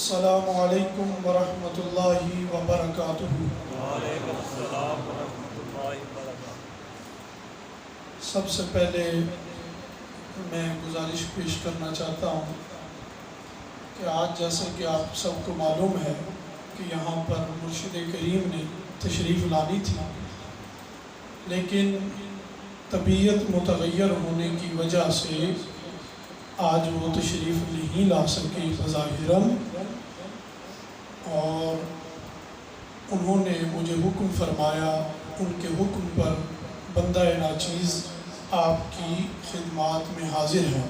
السلام علیکم ورحمۃ اللہ وبرکاتہ۔ وعلیکم السلام ورحمۃ اللہ وبرکاتہ۔ سب سے پہلے میں گزارش پیش کرنا چاہتا ہوں کہ آج جیسے کہ آپ سب کو معلوم ہے کہ یہاں پر مرشد کریم نے تشریف لانی تھی، لیکن طبیعت متغیر ہونے کی وجہ سے آج وہ تشریف نہیں لا سکے بظاہراً، اور انہوں نے مجھے حکم فرمایا، ان کے حکم پر بندہ ناچیز آپ کی خدمات میں حاضر ہے،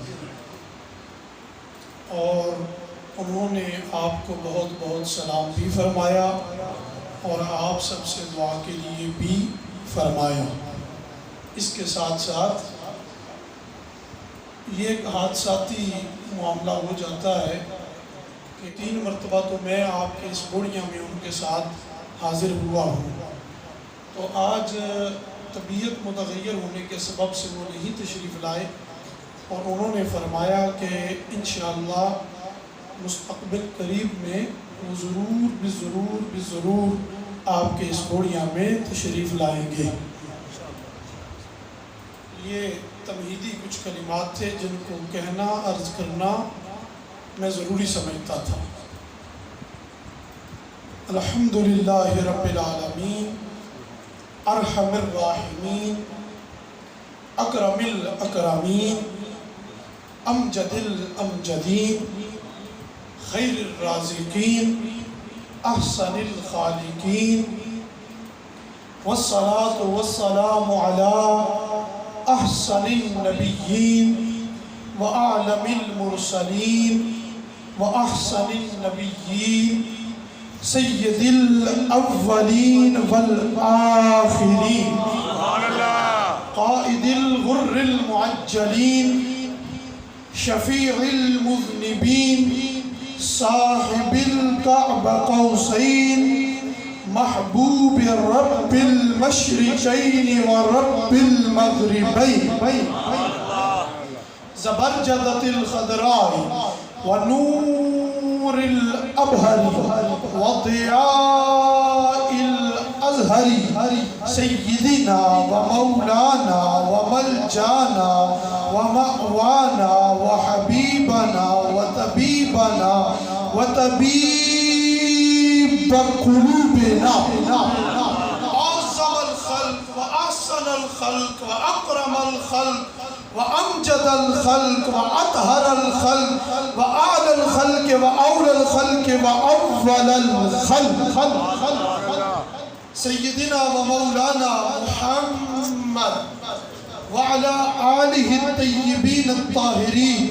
اور انہوں نے آپ کو بہت بہت سلام بھی فرمایا اور آپ سب سے دعا کے لیے بھی فرمایا۔ اس کے ساتھ ساتھ یہ ایک حادثاتی معاملہ ہو جاتا ہے کہ 3 مرتبہ تو میں آپ کے اس بوڑیاں میں ان کے ساتھ حاضر ہوا ہوں، تو آج طبیعت متغیر ہونے کے سبب سے وہ نہیں تشریف لائے، اور انہوں نے فرمایا کہ انشاءاللہ مستقبل قریب میں وہ ضرور آپ کے اس بوڑیاں میں تشریف لائیں گے۔ یہ تمہیدی کچھ کلمات تھے جن کو کہنا، عرض کرنا میں ضروری سمجھتا تھا۔ الحمدللہ رب العالمین، ارحم الراحمین، اکرم الاکرمین، امجد الامجدین، خیر الرازقین، احسن الخالقین، والصلاة والسلام علی احسن النبیین واعلم المرسلین واحسن النبیین، سید الاولین والآخرین، قائد الغر المعجلین، شفیع المذنبین، صاحب الکعب قوسین، محبوب رب المشرقین ورب المغربین، زبرجدۃ الخضراء ونور الابہر وضیاء الازہر، سیدنا ومولانا وملجانا ومأوانا وحبیبنا وطبیبنا وطبیب قلوبنا، اعظم الخلق واحسن الخلق واکرم الخلق وامجد الخلق واطہر الخلق واعلی الخلق واولی الخلق واول الخلق، سیدنا ومولانا محمد وعلى آلہ الطیبین الطاہرین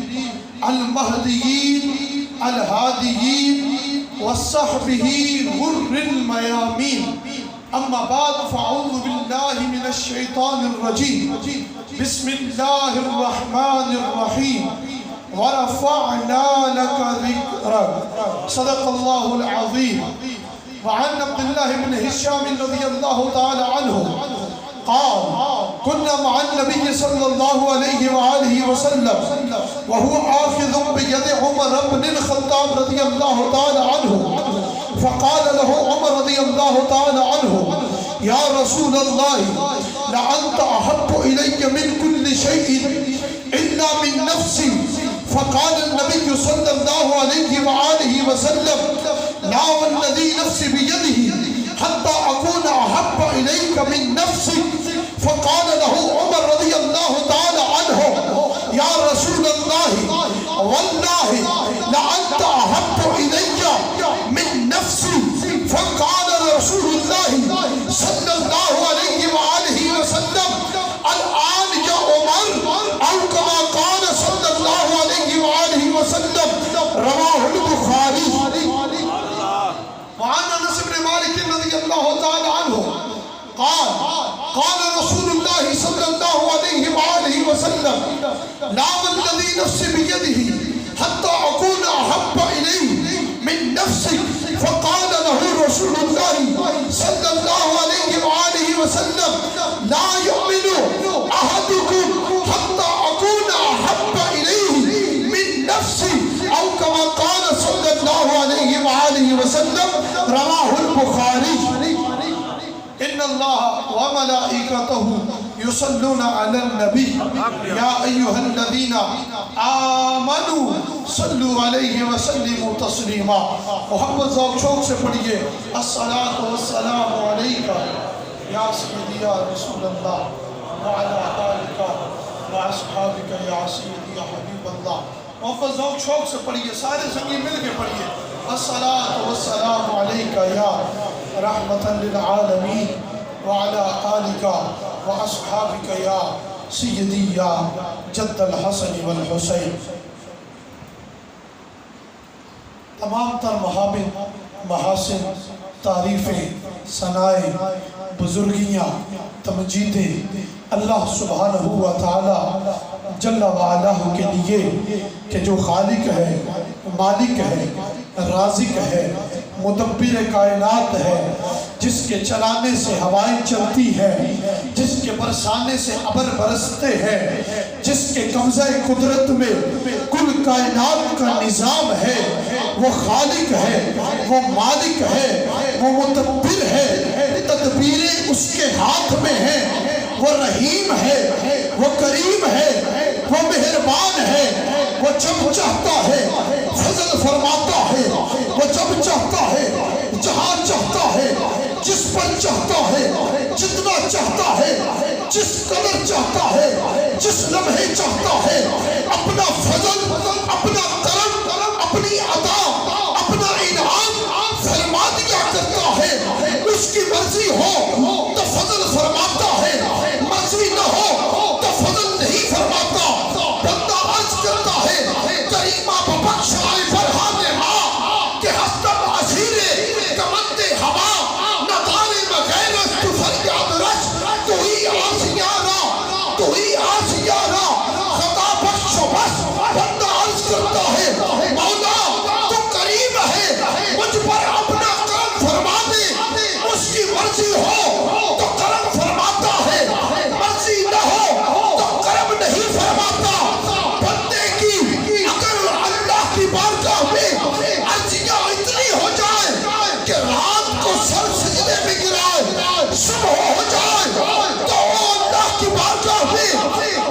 المہدیین الہادیین وصحبہ غر المیامین، اما بعد فاعوذ باللہ من الشیطان الرجیم، بسم اللہ الرحمن الرحیم، ورفعنا لك ذکرک، صدق اللہ العظیم۔ وعن عبد اللہ بن ہشام رضی اللہ تعالی عنہ قال كنا مع النبي صلى الله عليه وآله وسلم وهو آخذ بيد عمر بن الخطاب رضي الله تعالى عنه، فقال له عمر رضي الله تعالى عنه يا رسول الله لأنت أحب إلي من كل شيء إلا من نفسي، فقال النبي صلى الله عليه وآله وسلم لا والذي نفسي بيده حتى أكون أحب إليك من نفسك، فقال له عمر رضي الله تعالى عنه يا رسول الله والله لأنت أحب إلي من نفسي، فقال رسول الله صلى الله عليه وآله وسلم الآن يا عمر، أو كما قال صلى الله عليه وآله وسلم، رواه البخاري۔ وعن انس بن مالک رضی اللہ تعالی عنہ قال قال رسول اللہ صلی اللہ علیہ وآلہ وسلم لا والذی نفس بیدہ حتی اکون احب الیہ من نفسک، فقال له رسول اللہ صلی اللہ علیہ وآلہ وسلم لا یؤمن احدکم حتی اکون احب الیہ من نفسی، او کما قال صلی اللہ علیہ وملائکتہ یصلون علی النبی یا ایہا الذین آمنوا صلوا علیہ وسلموا تسلیما. محبت ذوق شوق سے پڑھیے الصلاۃ والسلام علیکہ یا سیدی یا رسول اللہ وعلی آلک واصحابک یا سیدی یا حبیب اللہ. محبت ذوق شوق سے پڑھیے، سارے سنگی مل کے پڑھیے الصلاۃ والسلام علیکہ یا رحمتا للعالمین وعلی آلک واصحابک یا سیدی یا جد الحسن والحسین. تمام تر محامد، محاسن، تعریفیں، ثنائیں، بزرگیاں، تمجیدیں اللہ سبحانہ و تعالی جل وعلا کے لیے کہ جو خالق ہے، مالک ہے، رازق ہے، مدبر کائنات ہے، جس کے چلانے سے ہوائیں چلتی ہیں، جس کے برسانے سے ابر برستے ہیں، جس کے قبضہ قدرت میں کل کائنات کا نظام ہے، وہ خالق ہے، وہ مالک ہے، وہ مدبر ہے، تدبیریں اس کے ہاتھ میں ہیں. وہ رحیم ہے، وہ کریم ہے، وہ مہربان ہے، وہ جب چاہتا ہے فضل فرماتا ہے، وہ جب چاہتا ہے جہاں چاہتا ہے، جس پر چاہتا ہے، جتنا چاہتا ہے، جس قدر چاہتا ہے، جس لمحے چاہتا ہے، اپنا فضل، اپنا کرم، اپنی عطا، اپنا انعام فرما دیا کرتا ہے. اس کی مرضی ہو تو فضل فرماتا ہے، مرضی نہ ہو تو فضل نہیں فرماتا. بندہ عرض کرتا ہے کریمہ ببخش آئے فرحان ماں کہ ہستم عزیرے کمند ہوا نہ دانے مغیرت تو فریاد رش تو ہی آسیانہ، تو ہی آسیانہ خطا بخش و بس. بندہ عرض کرتا ہے مولا تو کریم ہے، مجھ پر اپنا کرم فرما دے. اس کی مرضی ہو تو کرم فرماتا ہے، مرضی نہ ہو تو کرم نہیں فرماتا. بندے کی اگر اللہ کی بارگاہ میں عرضیاں اتنی ہو جائے کہ رات کو سر سجدے میں گرائے، صبح ہو جائے تو اللہ کی بارگاہ میں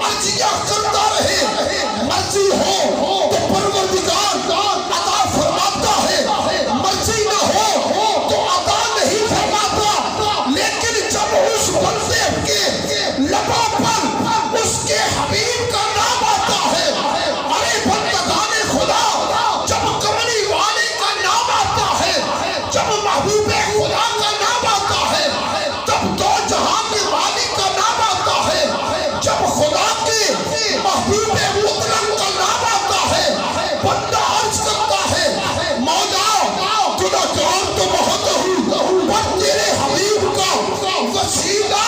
عرضیاں کرتا رہے، مرضی ہو تو پروردگار عطا فرماتا ہے، مرضی نہ ہو تو عطا نہیں فرماتا. لیکن جب اس بندے کے لبوں پر اس کے حبیب کا نام آتا ہے، ارے بندگان خدا، جب کملی والے کا نام آتا ہے، جب محبوب خدا کا نام آتا ہے، تب دو جہاں کے مالک کا نام آتا ہے، جب خدا کے محبوب مطلق کا نام آتا ہے، بندہ عرض کرتا ہے مولا گناہگار تو بہت ہوں پر تیرے حبیب کا وسیلہ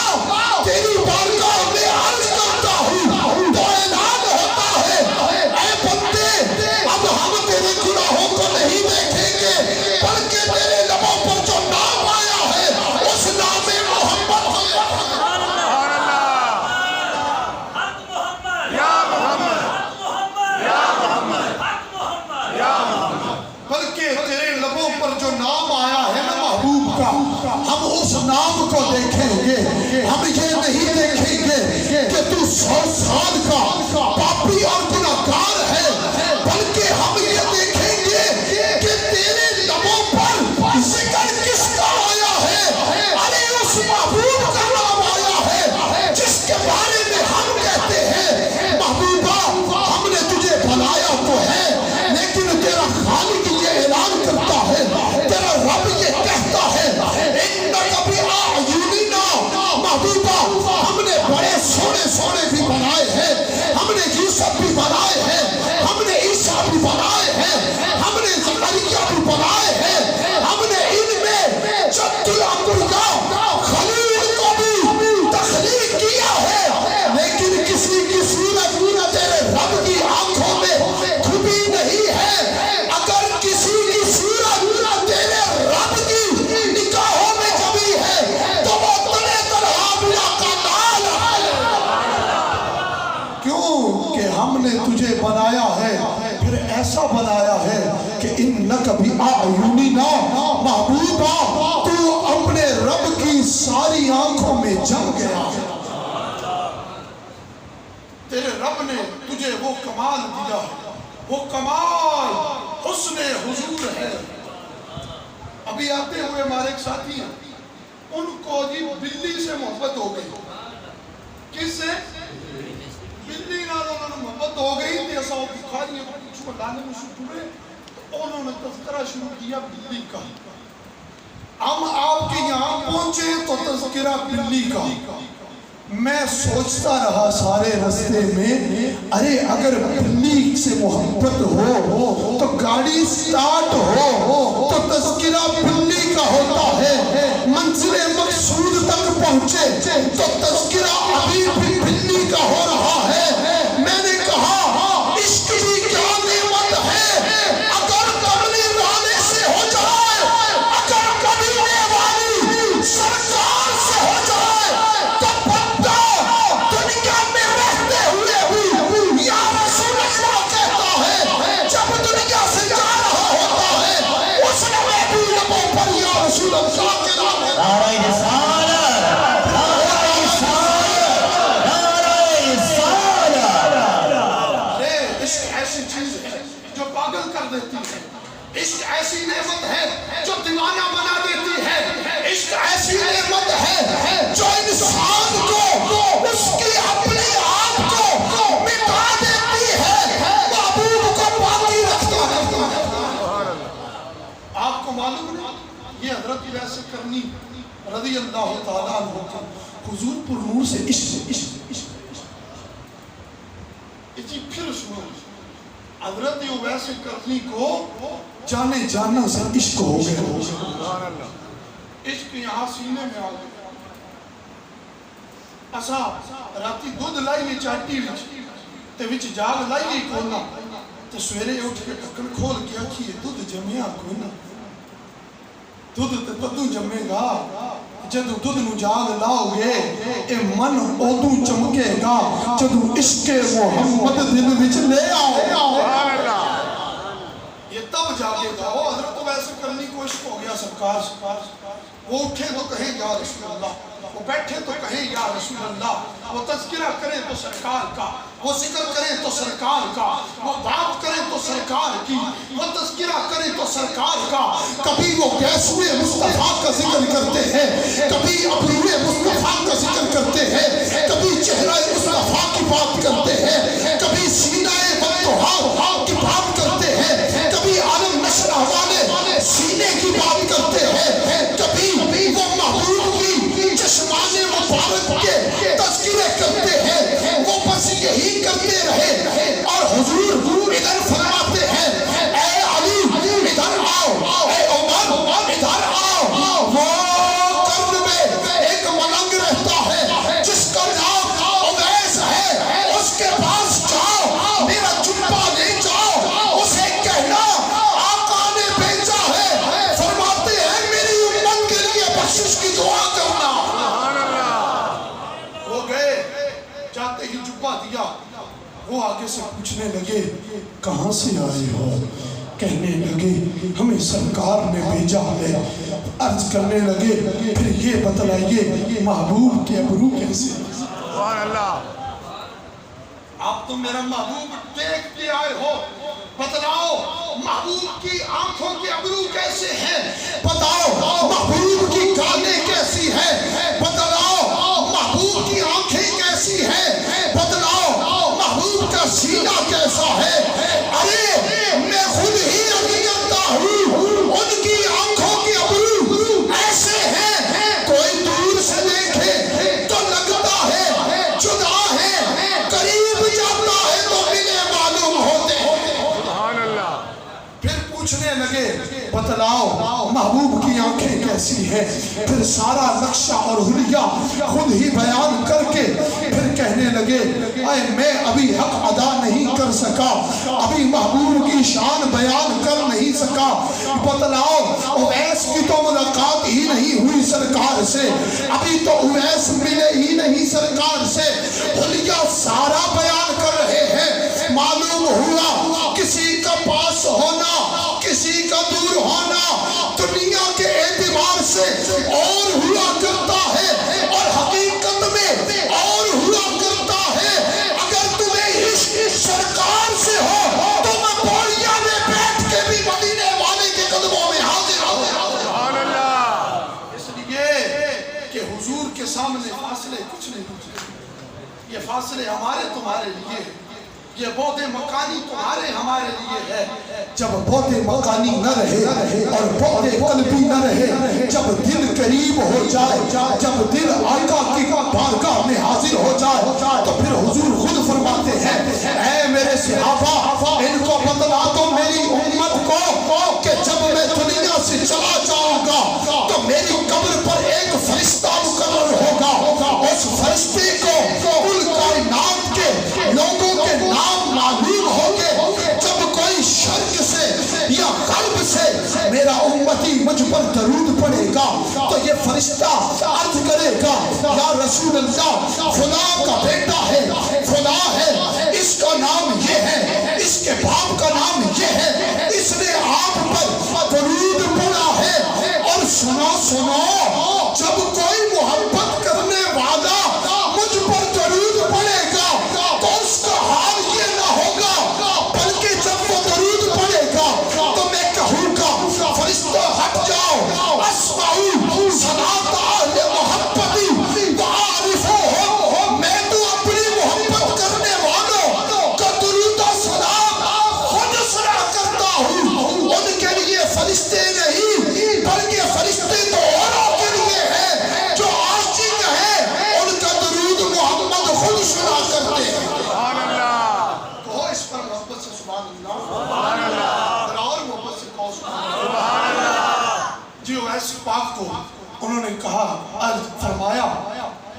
تیری بارگاہ میں عرض کرتا ہوں. تو اعلان ہوتا ہے اے بندے، اب ہم تیرے گناہوں کو نہیں دیکھیں گے بلکہ تیرے لبوں پر جو نام آیا ہے اس نام محمد بلکہ تیرے لبوں پر جو نام آیا ہے نا محبوب کا، ہم اس نام کو دیکھیں گے. ہم یہ نہیں دیکھیں گے کہ تو 100 سال کا پاپی اور گناہگار ہے، بلکہ ہم یہ دیکھیں گے کہ تیرے لبوں پر ذکر کس کا آیا ہے. ارے اس محبوب کا نام آیا ہے جس کے بارے میں ہم کہتے ہیں محبوبہ ہم نے تجھے بنایا تو ہے، لیکن تیرا خالق یہ اعلان کرتا ہے، تیرا رب یہ کہتا ہے اِنَّكَ بِأَعْيُنِنَا. محبوبہ ہم نے بڑے سونے سونے بھی بنائے ہیں، ہم نے یوسف بھی بنائے ہیں، ہم نے عیسیٰ بھی بنائے ہیں، ہم نے زکریا بھی بنائے ہیں، ہم نے ان میں جد الانبیاء خلیل کو بھی تخلیق کیا ہے، لیکن کسی کی صورت تیرے رب کی آنکھوں میں کھپی نہیں ہے. اگر کسی کی صورت تیرے رب کی نگاہوں میں کبھی ہے تو وہ تنے ترہابیہ کا نال ہے. کیوں کہ ہم نے تجھے بنایا ہے، پھر ایسا بنایا ہے کہ اِنَّكَ بِأَعْيُنِنَا. محبوبہ تو اپنے رب کی ساری آنکھوں میں جم گیا. تیرے رب نے تجھے وہ کمال دیا ہے، وہ کمال حسن حضور ہے. ابھی آتے ہوئے ہمارے ایک ساتھی ہیں، ان کو جی بلی سے محبت ہو گئی. کس سے؟ بلی نال انہوں نے محبت ہو گئی تھی. ایسا وہ بخاریوں کو پوچھو لانے میں شروع تو انہوں نے تذکرہ شروع کیا بلی کا. ہم آپ کے یہاں پہنچے تو تذکرہ بلی کا. میں سوچتا رہا سارے رستے میں، ارے اگر بلی سے محبت ہو تو گاڑی سٹارٹ ہو تو تذکرہ بلی کا ہوتا ہے. منزل مقصود تک پہنچے تو تذکرہ ابھی بھی بلی کا ہو رہا ہے. میں نے کہا عشق بھی کیا نعمت ہے، اگر کملی والے سے ہو جائے، اگر کمینے والی سرکار سے ہو جائے تو بندہ دنیا میں رہتے ہوئے بھی یا رسول اللہ کہتا ہے. جب دنیا سے جا رہا ہوتا ہے اس نے بھی لبوں پر یا رسول اللہ کے نام ہے. نعرہ رسالت، نعرہ رسالت، نعرہ رسالت. عشق ایسی چیز ہے جو پاگل کر دیتی ہے. عشق ایسی نعمت ہے جو دیوانہ بنا دیتی ہے. عشق ایسی نعمت ہے جو انسان کو اس کی اپنے آپ کو مٹا دیتی ہے، محبوب کو باقی رکھتا ہے. آپ کو معلوم ہے یہ حضرت ویسے کرنی رضی اللہ تعالیٰ عنہ کا حضور پر نور سے عشق پھر سنو. حضرت ویسے کرنی کو جانے جانا سے عشق ہو گیا. عشق یہاں سینے میں آ گیا. اسا راتی دودھ لائیے چاٹی تے وچ جاگ لائیے کونا تے سویرے اٹھ کے ڈھکن کھول کے آکھیے دودھ جمیا کونا. دودھ تے کدوں جمے گا جدوں دودھ نو جاگ لاؤ گے، اے من ادوں چمکے گا جدوں عشق محمد دل وچ لے آؤ. یہ تب جاگے گا. وہ حضرت ویسے کرنی کو عشق ہو گیا سرکار. وہ اٹھے تو کہیں یا رسول اللہ، وہ بیٹھے تو کہیں یا رسول اللہ، وہ تذکرہ کریں تو سرکار کا، وہ ذکر کریں تو سرکار کا، وہ بات کریں تو سرکار کی، وہ تذکرہ کریں تو سرکار کا. کبھی وہ گیسوئے مصطفیٰ کا ذکر کرتے ہیں، کبھی ابروئے مصطفیٰ کا ذکر کرتے ہیں، کبھی چہرہ مصطفیٰ کی بات کرتے ہیں، کبھی سینہ بطحاء کی بات کرتے ہیں، کبھی عالم نشرہ والے سینے کی بات کرتے ہیں، کبھی وہ محبوب کی چشمان مبارک کے تذکرے کرتے ہیں. وہ بس یہی کرتے رہے اور حضور ادھر فرماتے ہیں اے علی ادھر آؤ، اے عمر ادھر آؤ. وہ قرن میں ایک ملنگ رہتا ہے جس کا نام اویس ہے، اس کے پاس جاؤ، میرا جبہ لے جاؤ، اسے کہنا آقا نے بھیجا ہے، فرماتے ہیں میری امت کے لیے بخشش کی دعا کرنا. وہ گئے، جاتے ہی جبہ دیا. وہ آگے سے پوچھنے لگے کہاں سے آئے ہو؟ کہنے لگے ہمیں سرکار نے بھیجا ہے. عرض کرنے لگے پھر یہ بتلائیے محبوب کے ابرو کیسے؟ سبحان اللہ. آپ تو میرا محبوب دیکھ کے آئے ہو، بتلاؤ محبوب کی آنکھوں کے ابرو کیسے ہیں؟ بتاؤ محبوب کی گالیں کیسی ہیں؟ بتلاؤ محبوب کی آنکھیں کیسی ہیں؟ بتلاؤ محبوب کا سینہ کیسا ہے؟ ارے میں خود ہی علی کرتا ہوں، ان کی آنکھوں کے ابرو ایسے ہیں کوئی دور سے دیکھے تو لگتا ہے جدا ہے، قریب جاتا ہے تو ملے معلوم ہوتے ہیں. سبحان اللہ. پھر پوچھنے لگے بتلاؤ محبوب کی آنکھیں کیسی ہیں؟ پھر سارا نقشہ اور حلیہ خود ہی بیان کر کے پھر کہنے لگے اے میں ابھی حق ادا نہیں کر سکا، ابھی محبوب کی شان بیان کر نہیں سکا. بتلاؤ اویس کی تو ملاقات ہی نہیں ہوئی سرکار سے، ابھی تو اویس ملے ہی نہیں سرکار سے. حلیہ سارا بیان کر رہے ہیں. معلوم ہوا کسی کا پاس ہونا کسی کا دور ہونا دنیا کے اعتبار سے اور ہوا کرتا ہے، اور حقیقت سامنے فاصلے کچھ نہیں پوچھتے. یہ فاصلے ہمارے تمہارے لیے، یہ بعد مکانی تمہارے ہمارے لیے ہے. جب بعد مکانی نہ رہے اور بعد قلبی نہ رہے، جب دل قریب ہو جائے، جب دل آقا کی بارگاہ میں حاضر ہو جائے، تو پھر حضور خود فرماتے ہیں اے میرے صحابہ ان کو بتلا دو میری امت کو کہ جب میں دنیا سے چلا جاؤں گا تو میری قبر پر ایک فرشتہ مقرر ہوگا. اس فرشتے کو کل کائنات کے لوگوں کے نام معلوم ہوگے. جب کوئی شرق سے یا غرب سے میرا امتی مجھ پر درود پڑے گا تو یہ فرشتہ عرض کرے گا یا رسول اللہ فلاں کا بیٹا ہے، فلاں ہے، اس کا نام یہ ہے، اس کے باپ کا نام یہ ہے، اس نے آپ پر درود پڑا ہے. اور سنو جب کوئی محبت کرنے والا مجھ پر درود پڑے گا تو اس کا حال یہ نہ ہوگا، بلکہ جب وہ درود پڑے گا تو میں کہوں گا فرشتوں ہٹ جاؤ، اسمعوا صلاۃ اہل محبتی وعارفوہم. میں تو اپنی محبت کرنے والوں کا درود و سلام خود سنا کرتا ہوں. ان کے لیے فرشتے نہیں بلکہ فرشتے تو اوروں کے لیے ہیں جو عاشق ہیں، ان کا درود محمد خود سنا کرتے ہیں. سبحان اللہ، کہو اس پر محبت سے سبحان اللہ، اور محبت سے کہو سبحان اللہ. جی ویس پاک کو انہوں نے کہا، عرض فرمایا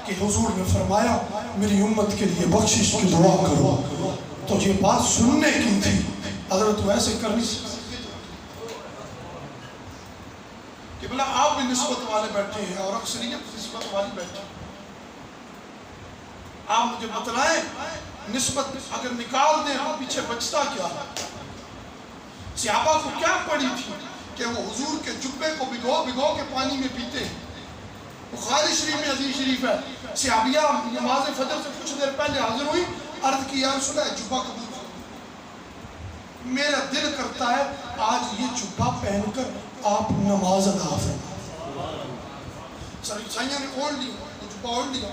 کہ حضور نے فرمایا میری امت کے لیے بخشش کی دعا کرو. تو یہ بات سننے کی تھی، حضرت ویسے کر نہیں سکتے کہ بلا آپ بھی نسبت والے بیٹھے ہیں اور اکثریت نسبت والی بیٹھے ہیں. آپ مجھے بتلائیں نسبت اگر نکال دیں تو پیچھے بچتا کیا ہے؟ صحابہ کو کیا پڑی تھی کہ وہ حضور کے جبے کو بھگو کے پانی میں پیتے ہیں. بخاری شریف میں حدیث شریف ہے، صحابیہ نماز فجر سے کچھ دیر پہلے حاضر ہوئی، عرض کی یا رسول اللہ جبہ قبول کرو. میرا دل کرتا ہے آج یہ جبہ پہن کر آپ نماز ادا فرمائیں. سائیاں نے اوڑھ لیا، جبہ اوڑھ لیا،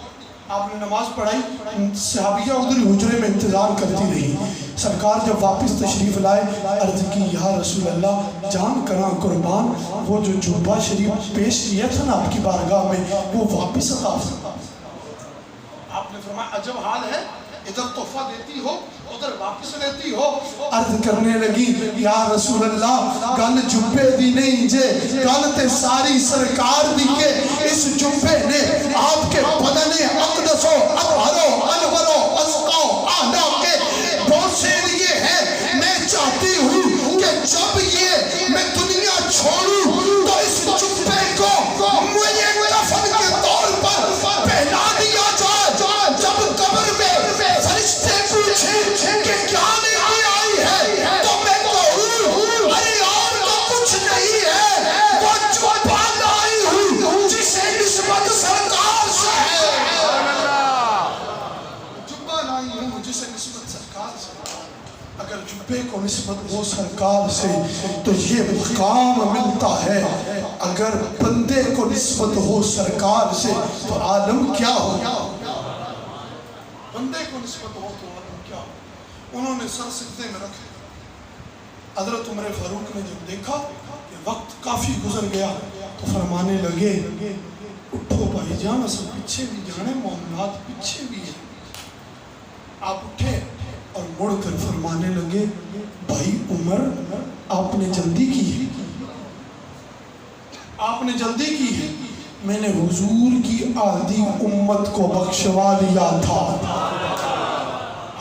آپ نے نماز پڑھائی. صحابیہ ادھر حجرے میں انتظار کرتی رہی. سرکار جب واپس تشریف لائے عرض کی یا رسول اللہ جان کراں قربان، وہ جو جبہ شریف پیش کیا تھا نا آپ کی بارگاہ میں وہ واپس عطا فرمائیں. آپ نے فرمایا عجب حال ہے، ادھر تحفہ دیتی ہو ادھر واپس لیتی ہو. عرض کرنے لگی یا رسول اللہ گل جبے دی نہیں جے، گل تے ساری سرکار دی کے اس جبے نے آپ کے بدن اقدس و اطہر و انور و ازکا و اعلی کے بوسے لیے ہے. میں چاہتی ہوں کہ جب یہ میں دنیا چھوڑوں تو اس جبے کو مجھے کفن کے طور پر پہنا دیا جائے. جب قبر میں فرشتے پوچھیں کہ کیا لے کے آئی ہے تو میں کہوں ارے اور تو کچھ نہیں ہے، وہ جبہ لائی ہوں جسے نسبت سرکار سے ہے. جبہ لائی ہوں جسے نسبت سرکار سے ہے. اگر جبے کو نسبت ہو سرکار سے تو یہ مقام ملتا ہے. اگر بندے کو نسبت ہو سرکار سے تو عالم کیا ہو؟ بندے کو نسبت ہو تو عالم کیا ہو؟ انہوں نے سر سجدے میں رکھے. حضرت عمر فاروق نے جب دیکھا کہ وقت کافی گزر گیا تو فرمانے لگے اٹھو بھائی جان، اصل پیچھے بھی جانے، معاملات پیچھے بھی ہیں. آپ اٹھے اور مڑ کر فرمانے لگے بھائی عمر آپ نے جلدی کی ہے، آپ نے جلدی کی ہے. میں نے حضور کی آدھی امت کو بخشوا دیا تھا.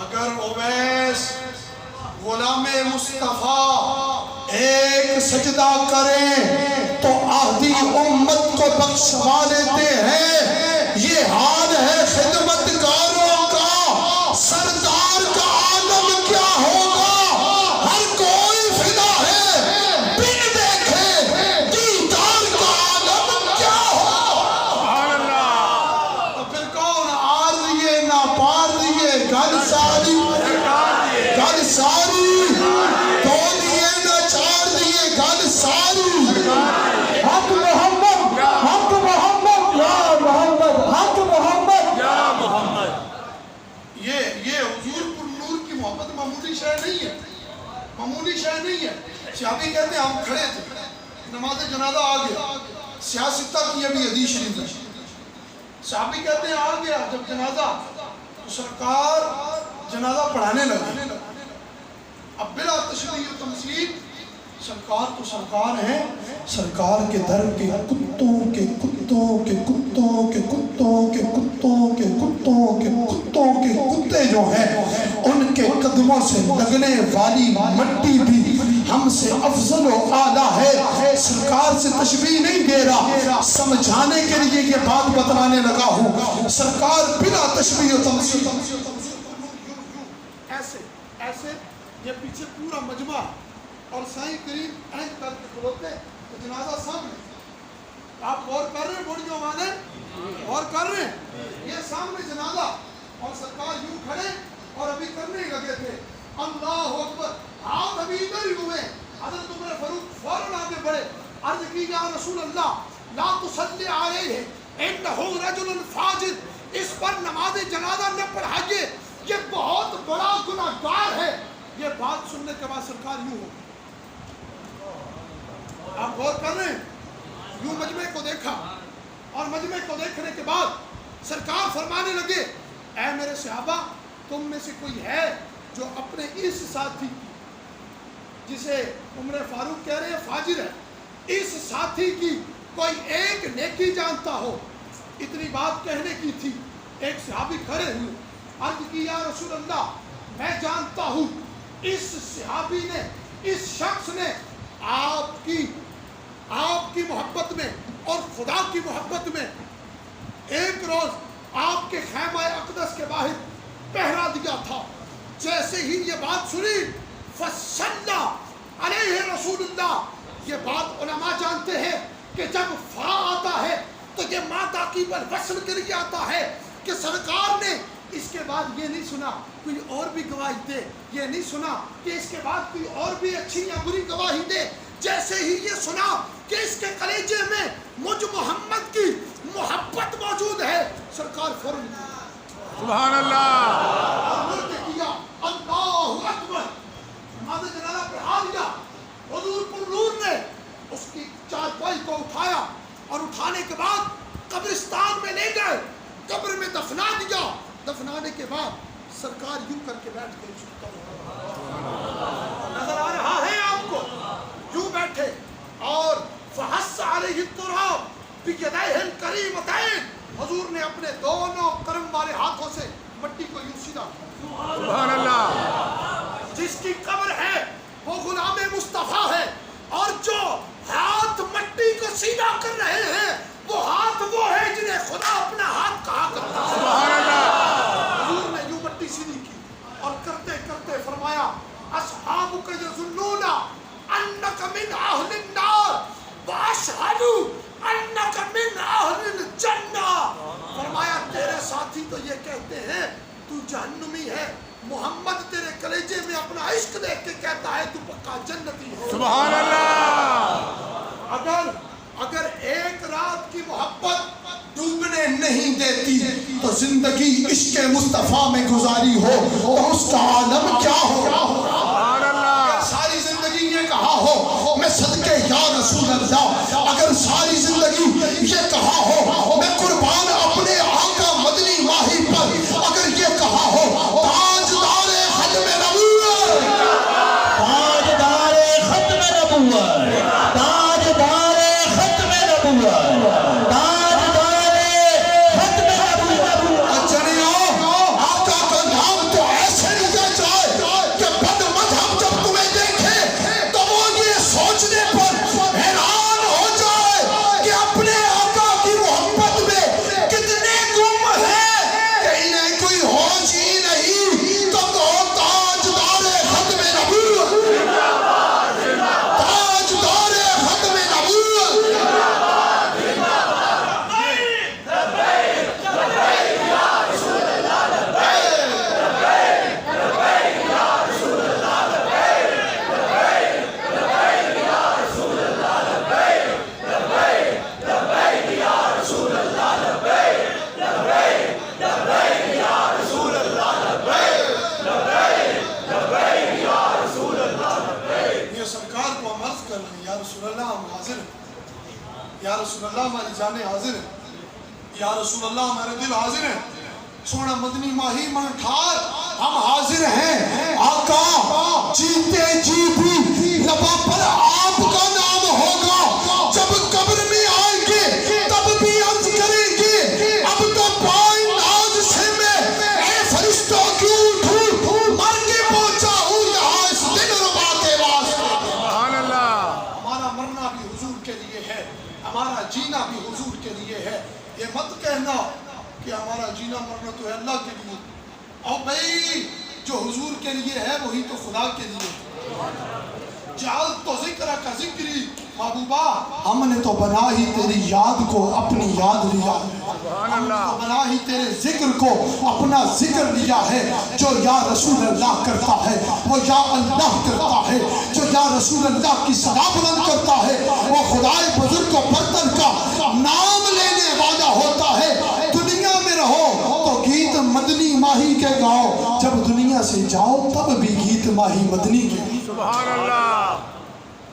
اگر اویس غلام مصطفیٰ ایک سجدہ کریں تو آدھی امت کو بخشوا دیتے ہیں. یہ حال ہے خدمتگاروں کا، سردار کا عالم کیا ہوگا؟ ہر کوئی فدا ہے بن دیکھے دیدار کا عالم کیا ہوگا؟ تو پھر کون آر دیئے نہ پار دیئے، گل ساری گل ساری، دو دیئے نہ چار دیئے، گل ساری. حق محمد یا صحابی کہتے ہیں ہم کھڑے تھے، نماز جنازہ آ گیا، سیاستہ کی ابھی حدیث شریف ہے، صحابی کہتے ہیں آ گیا جب جنازہ، تو سرکار جنازہ پڑھانے لگے، اب بلا تشریح و تمثیل، سرکار تو سرکار ہیں، سرکار کے در کے کتوں کے کتوں کے کتوں کے کتوں کے کتوں کے کتوں کے کتوں کے کتے جو ہیں ان کے قدموں سے لگنے والی مٹی بھی ہم سے افضل و اعلیٰ ہے۔ سرکار سے تشبیہ نہیں دے رہا، سمجھانے کے لیے یہ بات بتلانے لگا ہوں، سرکار بلا تشبیہ و تمثیل، ایسے ایسے یہ پیچھے پورا مجمع اور سائیں کریم اینج کر کے کھلوتے تو جنازہ سامنے، آپ غور کر رہے ہیں بوڑھیوں والے، غور کر رہے ہیں، یہ سامنے جنازہ اور سرکار یوں کھڑے اور ابھی کرنے لگے تھے، اللہ اکبر، ہاتھ ابھی ادھر ہی ہوئے، حضرت عمر فاروق فوراً آگے بڑھے، عرض کی یا رسول اللہ لا تصلی علیہ انہ رجل فاجر، اس پر نماز جنازہ نہ پڑھائیے، یہ بہت بڑا گناہگار ہے۔ یہ بات سننے کے بعد سرکار یوں ہو، آپ غور کر رہے ہیں، یوں مجمع کو دیکھا اور مجمع کو دیکھنے کے بعد سرکار فرمانے لگے اے میرے صحابہ تم میں سے کوئی ہے جو اپنے اس ساتھی جسے عمر فاروق کہہ رہے ہیں فاجر ہے، اس ساتھی کی کوئی ایک نیکی جانتا ہو، اتنی بات کہنے کی تھی، ایک صحابی کھڑے ہوئے، عرض کی یا رسول اللہ میں جانتا ہوں اس صحابی نے، اس شخص نے آپ کی محبت میں اور خدا کی محبت میں ایک روز آپ کے خیمہ اقدس کے باہر پہرا دیا تھا۔ جیسے ہی یہ بات سنی فصلى علیہ رسول اللہ، یہ بات علماء جانتے ہیں کہ جب فا آتا ہے تو یہ مادہ کی وصل کے لیے آتا ہے، کہ سرکار نے اس کے بعد یہ نہیں سنا کوئی اور بھی گواہی دے، یہ نہیں سنا کہ اس کے بعد کوئی اور بھی اچھی یا بری گواہی دے، جیسے ہی یہ سنا کہ اس کے کلیجے میں مجھ محمد کی محبت موجود ہے، سرکار فوراً سبحان اللہ، کیا اللہ اکبر، نماز جنازہ پڑھا دیا، حضور پر نور نے اس کی چارپائی کو اٹھایا اور اٹھانے کے بعد قبرستان میں لے گئے، قبر میں دفنا دیا، دفنانے کے بعد سرکار یوں کر کے بیٹھ گئے، نظر آ رہا ہے آپ کو، یوں بیٹھے اور فحس علیہ التراب بِیَدَیْهِ الْکَرِیمَتَیْن، حضور نے اپنے دونوں کرم والے ہاتھوں سے مٹی کو یوں سیدھا کیا، سبحان اللہ، جس کی قبر ہے وہ غلام مصطفیٰ ہے، اور جو ہاتھ مٹی کو سیدھا کر رہے ہیں وہ ہاتھ وہ ہے جنہیں خدا اپنا ہاتھ کہا کرتا ہے، سبحان اللہ، حضور نے یوں مٹی سیدھی کی اور کرتے کرتے فرمایا اصحابک یظنون انک من اہل النار واشہد انک من اہل الجنہ، فرمایا تیرے ساتھی تو یہ کہتے ہیں تو جہنمی ہے، محمد تیرے کلیجے میں اپنا عشق دیکھ کے کہتا ہے تو پکا جنتی ہے، سبحان اللہ، اگر ایک رات کی محبت ڈوبنے نہیں دیتی تو زندگی عشق مصطفیٰ میں گزاری ہو تو اس کا عالم کیا ہو، سبحان اللہ، ساری زندگی یہ کہا ہو میں صدقے یا رسول اللہ، اگر ساری زندگی یہ کہا ہو میں قربان اپنے آقا مدنی ماہی پر، اگر یہ کہا ہو تاجدار ختم نبوت، تاجدار ختم نبوت، تاجدار ختم نبوت، تاجدار ختم نبوت، جنیو آقا کا نام تو ایسے لیا جائے کہ بد مذہب جب تمہیں دیکھے تو وہ یہ سوچنے پر حیران ہو جائے کہ اپنے حاضر ہے یا رسول اللہ ہماری جانیں حاضر ہے یا رسول اللہ ہمارے دل حاضر ہیں سونا مدنی ماہی من ٹھار ہم حاضر ہیں آقا جیتے جی بھی لبا پر آپ کا نام ہوگا جب قبر میں آئیں گے تب بھی عرض کریں گے اب تو پائیں ناز سے میں اے فرشتوں کی اٹھوں مر کے پہنچا ہوں یہاں اس دن ربا کے واسطے سبحان اللہ ہمارا مرنا بھی حضور کے لیے ہے ہمارا جینا بھی حضور کے لیے ہے یہ مت کہنا کہ ہمارا جینا مرنا تو ہے اللہ کے لیے اور بھئی جو حضور کے لیے ہے وہی تو خدا کے لیے جعل تو ذکر کا ذکری محبوبہ ہم نے تو بنا ہی تیری یاد کو اپنی یاد لیا ہے ہم نے تو بنا ہی تیرے ذکر کو اپنا ذکر لیا ہے جو یا رسول اللہ کرتا ہے وہ یا اللہ کرتا ہے جو یا رسول اللہ کی صدا بلند کرتا ہے وہ خدائے بزرگ و برتر کا نام لینے والا ہوتا ہے دنیا میں رہو تو گیت مدنی ماہی کے گاؤ جب دنیا سے جاؤ تب بھی گیت ماہی مدنی کے سبحان اللہ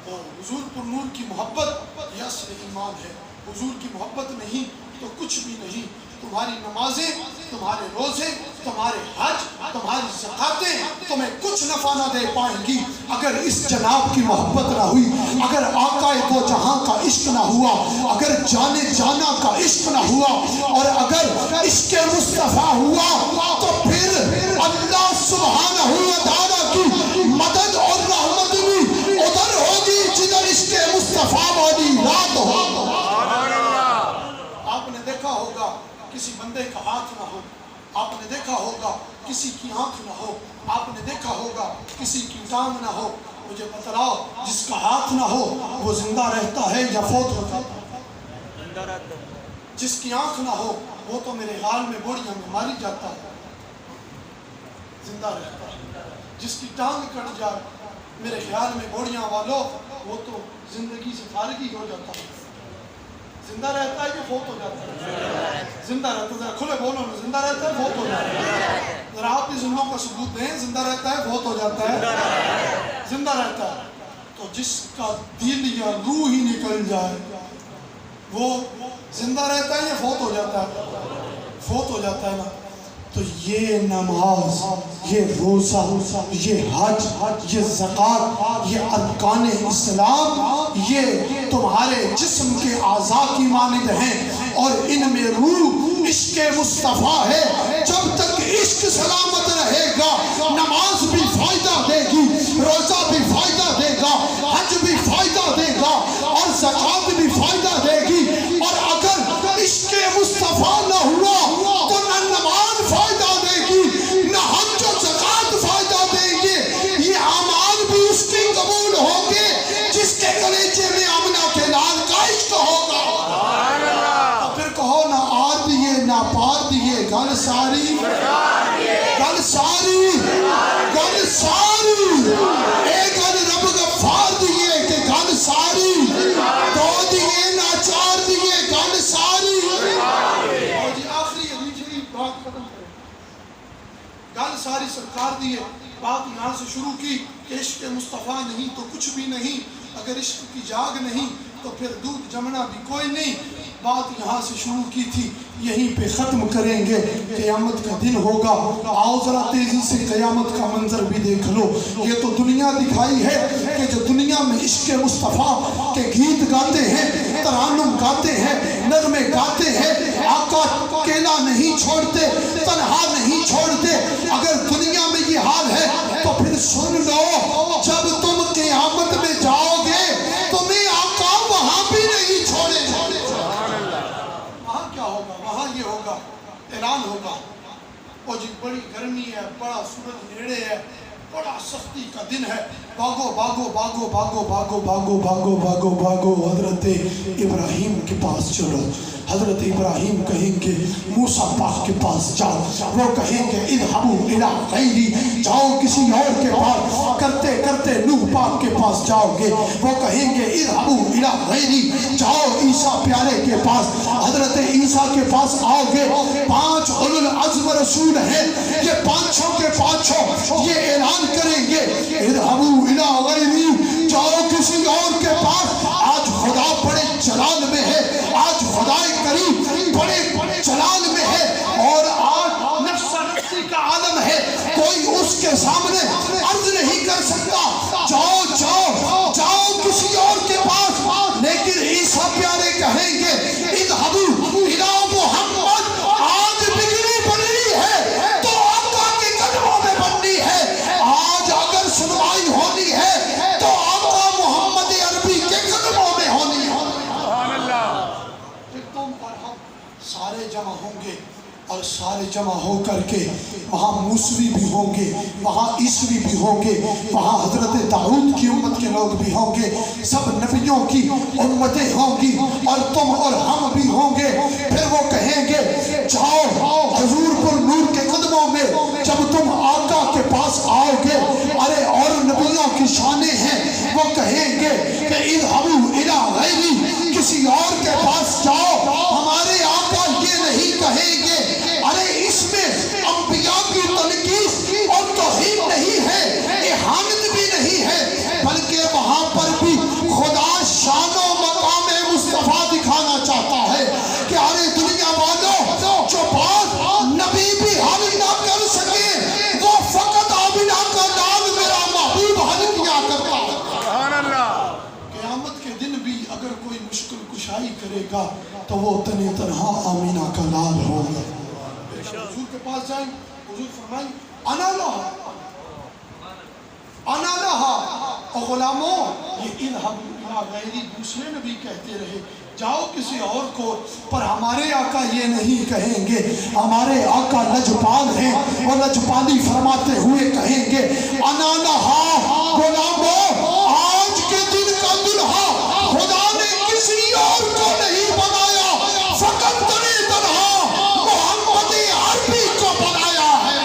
حضور پر نور کی محبت یہ اصل ایمان ہے حضور کی محبت نہیں تو کچھ بھی نہیں تمہاری نمازیں تمہارے روزے تمہارے حج تمہاری زکاتیں تمہیں کچھ نفع نہ دے پائیں گی اگر اس جناب کی محبت نہ ہوئی اگر آقا دو جہاں کا عشق نہ ہوا اگر جانے جانا کا عشق نہ ہوا اور اگر عشق مصطفیٰ ہوا تو پھر اللہ سبحانہ و تعالیٰ کی مدد اور رحمت بھی ادھر ہوگی جدھر عشق مصطفیٰ والی رات ہو آپ نے دیکھا ہوگا کسی بندے کا ہاتھ نہ ہو آپ نے دیکھا ہوگا کسی کی آنکھ نہ ہو آپ نے دیکھا ہوگا کسی کی ٹانگ نہ ہو مجھے بتلاؤ جس کا ہاتھ نہ ہو وہ زندہ رہتا ہے یا فوت ہو جاتا ہے جس کی آنکھ نہ ہو وہ تو میرے خیال میں بوڑیاں میں ماری جاتا ہے زندہ رہتا ہے جس کی ٹانگ کٹ جائے میرے خیال میں بوڑیاں والوں وہ تو زندگی سے فارغ ہو جاتا ہے زندہ رہتا ہے کہ فوت ہو جاتا ہے زندہ رہتا ہے کھلے بولو نا زندہ رہتا ہے فوت ہو جاتا ہے ذرا آپ بھی ظلموں کا ثبوت دیں زندہ رہتا ہے فوت ہو جاتا ہے زندہ رہتا ہے تو جس کا دل یا روح ہی نکل جائے وہ زندہ رہتا ہے یا فوت ہو جاتا ہے فوت ہو جاتا ہے نا تو یہ نماز یہ روزہ یہ حج یہ زکوٰۃ یہ ارکان اسلام یہ تمہارے جسم کے اعضاء کی مانند ہیں اور ان میں روح عشق مصطفیٰ ہے جب تک عشق سلامت رہے گا نماز بھی فائدہ دے گی روزہ بھی فائدہ دے گا حج بھی فائدہ دے گا اور زکوٰۃ بھی فائدہ دے گی اور اگر عشق مصطفیٰ نہ ہوا تو نہ نماز فائدہ دے گی نہ حج و زکوٰۃ فائدہ دیں گے یہ اعمال بھی اس کی قبول ہوں گے جس کے کلیجے میں آمنہ کے لال کا عشق ہوگا تو پھر کہو نہ آر دیے نہ پار دیے گل ساری گل ساری گل ساری ایک گل رب غفار دیے کہ گل ساری دو دیے نہ چار دیے گل ساری اور جی آخری علیجی بات ختم کریں گل ساری سرکار دیے بات یہاں سے شروع کی کہ عشق مصطفیٰ نہیں تو کچھ بھی نہیں اگر عشق کی جاگ نہیں تو پھر دودھ جمنا بھی کوئی نہیں بات یہاں سے شروع کی تھی یہیں پہ ختم کریں گے قیامت کا دن ہوگا آؤ ذرا تیزی سے قیامت کا منظر بھی دیکھ لو یہ تو دنیا دکھائی ہے کہ جو دنیا میں عشق مصطفیٰ کے گیت گاتے ہیں ترانم گاتے ہیں نغمے گاتے ہیں آقا اکیلا نہیں چھوڑتے تنہا نہیں چھوڑتے اگر دنیا میں یہ حال ہے تو پھر سن لو جب تم قیامت میں جاؤ گے تمہیں آقا وہاں بھی نہیں چھوڑے وہاں کیا ہوگا وہاں یہ ہوگا اعلان ہوگا وہ جی بڑی گرمی ہے بڑا سورج نیڑے ہے بڑا سختی کا دن ہے بھاگو بھاگو بھاگو بھاگو بھاگو بھاگو بھاگو بھاگو بھاگو حضرت ابراہیم کے پاس چلو حضرت ابراہیم کہیں گے موسیٰ پاک کے پاس جاؤ وہ کہیں گے اذهبوا الی غیری جاؤ کسی اور کے پاس کرتے کرتے نوح پاک کے پاس جاؤ گے وہ کہیں گے اذهبوا الی غیری جاؤ عیسیٰ پیارے کے پاس حضرت عیسیٰ کے پاس آؤ گے 5 اولو العزم رسول ہیں یہ پانچوں کے پانچوں یہ اعلان کریں گے اذهبوا الی غیری جاؤ کسی اور کے پاس آج خدا بڑے جلال میں ہے اور آج نفس نفسی کا عالم ہے، کوئی اس کے سامنے عرض نہیں کر سکتا جاؤ جاؤ جاؤ کسی اور کے پاس، لیکن عیسیٰ پیارے کہیں گے اذهبوا الی محمد، آج بگڑی بننی ہے تو آقا کے قدموں میں بننی ہے، آج اگر سنوائی ہونی ہے تو آقا محمد عربی کے قدموں میں ہونی ہے۔ پھر تم اور ہم سارے جمع ہوں گے اور سارے جمع ہو کر کے وہاں موسوی بھی ہوں گے، وہاں عیسوی بھی ہوں گے، وہاں حضرت داؤد کی امت کے لوگ بھی ہوں گے، سب نبیوں کی امتیں ہوں گی اور تم اور ہم بھی ہوں گے۔ پھر وہ کہیں گے جاؤ حضور پر نور کے قدموں میں، جب تم آقا کے پاس آؤ گے، ارے اور نبیوں کی شانیں ہیں، وہ کہیں گے کہ اذهبوا الی غیری، کسی اور کے پاس جاؤ، ہمارے آقا یہ نہیں کہیں گے ارے اس میں انبیاء کی تنقیص اور توہین نہیں ہے، اہانت بھی نہیں ہے، بلکہ وہاں پر بھی خدا شان و مقام مصطفیٰ دکھانا چاہتا ہے کہ ارے دنیا والوں، جو بات نبی بھی حل نہ کر سکے وہ فقط آمنہ کا لال میرا محبوب حل کیا کرتا ہے۔ قیامت کے دن بھی اگر کوئی مشکل کشائی کرے گا تو وہ تنی تنہا آمینہ کا لال ہوگا۔ حضور کے پاس جائیں، حضور فرمائیں انا لہا انا لہا، اور غلاموں یہ اذهبوا الی غیری دوسرے نبی کہتے رہے، جاؤ کسی اور کو، پر ہمارے آقا یہ نہیں کہیں گے، ہمارے آقا لجپال ہیں اور لجپالی فرماتے ہوئے کہیں گے انا لہا، غلاموں آج کے دن کا دلہا خدا نے کسی اور کو نہیں بنایا، فقط تنی تنہا محمد عربی کو بنایا ہے۔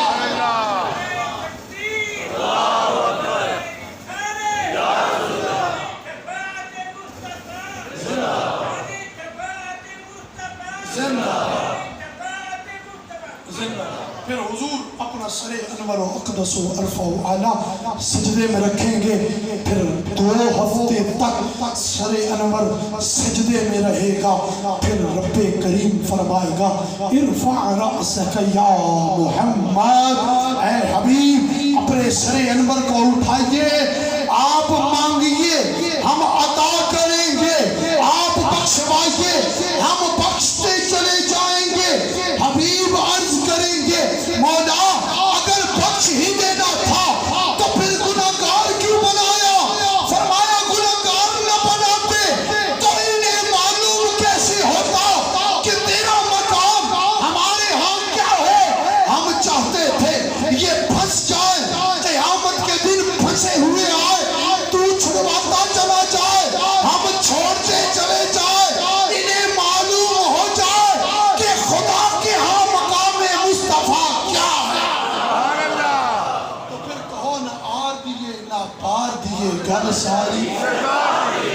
پھر حضور اپنا سر انور و اقدس و عرفہ و اعلیٰ سجدے میں رکھیں گے، پھر 2 ہفتے تک سر انور سجدے میں رہے گا، پھر رب کریم فرمائے گا ارفع رأسک یا محمد، اے حبیب اپنے سر انور کو اٹھائیے، آپ مانگیے ہم عطا کریں گے، آپ بخشوائیے ہم بخشتے چلے جائیں گے۔ حبیب عرض کریں گے مولا اگر بخش ہی دینا تھا تو پھر گناہگار کیوں بنایا؟ فرمایا گناہگار نہ بناتے تو انہیں معلوم کیسے ہوتا کہ تیرا مقام ہمارے ہاں کیا ہے؟ ہم چاہتے تھے یہ پھنس جائے، قیامت کے دن پھنسے ہوئے آئے، تو چھڑواتا چلا جائے، ہم چھوڑتے چلے جائے، انہیں معلوم ہو جائے کہ خدا کے ہاں مقام مصطفیٰ کیا ہے۔ تو پھر کہو نہ آر دیے نہ پار دیے، گل ساری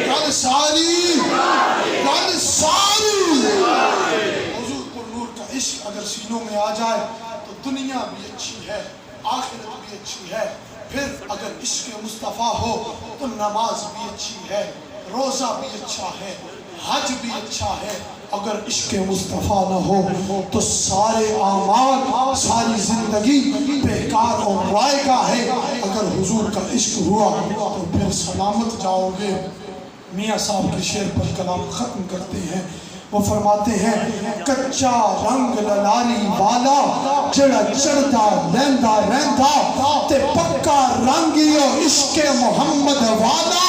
گل ساری گل ساری۔ حضور پر نور کا عشق اگر سینوں میں آ جائے تو دنیا بھی اچھی ہے، آخرت بھی اچھی ہے، پھر اگر عشق مصطفیٰ ہو تو نماز بھی اچھی ہے، روزہ بھی اچھا ہے، حج بھی اچھا ہے۔ اگر عشق مصطفیٰ نہ ہو تو سارے اعمال، ساری زندگی بیکار اور رائے گاہ ہے۔ اگر حضور کا عشق ہوا تو پھر سلامت جاؤ گے۔ میاں صاحب کے شعر پر کلام ختم کرتے ہیں، وہ فرماتے ہیں کچا رنگ للاری والا جڑا چڑھتا لیندہ رہندا، تے پکا رنگیو عشق محمد والا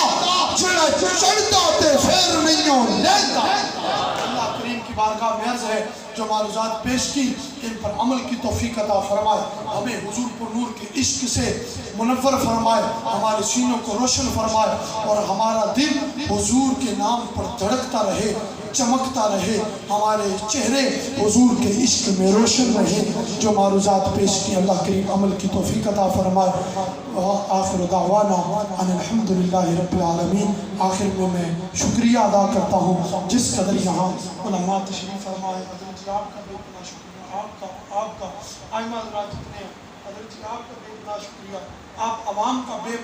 جڑا چڑھتا تے پھر نہیں لیندہ۔ اللہ کریم کی بارگاہ میں عرض ہے جو معروضات پیش کی ان پر عمل کی توفیق عطا فرمائے، ہمیں حضور پر نور کے عشق سے منور فرمائے، ہمارے سینوں کو روشن فرمائے اور ہمارا دل حضور کے نام پر دھڑکتا رہے، چمکتا رہے، ہمارے چہرے حضور کے عشق میں روشن رہے۔ جو معروضات پیش کی اللہ کریم عمل کی توفیق عطا فرمائے۔ آخر دعوانا ان الحمدللہ رب العالمین۔ آخر میں شکریہ ادا کرتا ہوں جس قدر یہاں علماء تشریف فرمائے، حضرت جی آپ کا بے پناہ شکریہ، آپ کا آئمہ حضرات جتنے حضرت جی آپ کا بے پناہ شکریہ، آپ عوام کا بے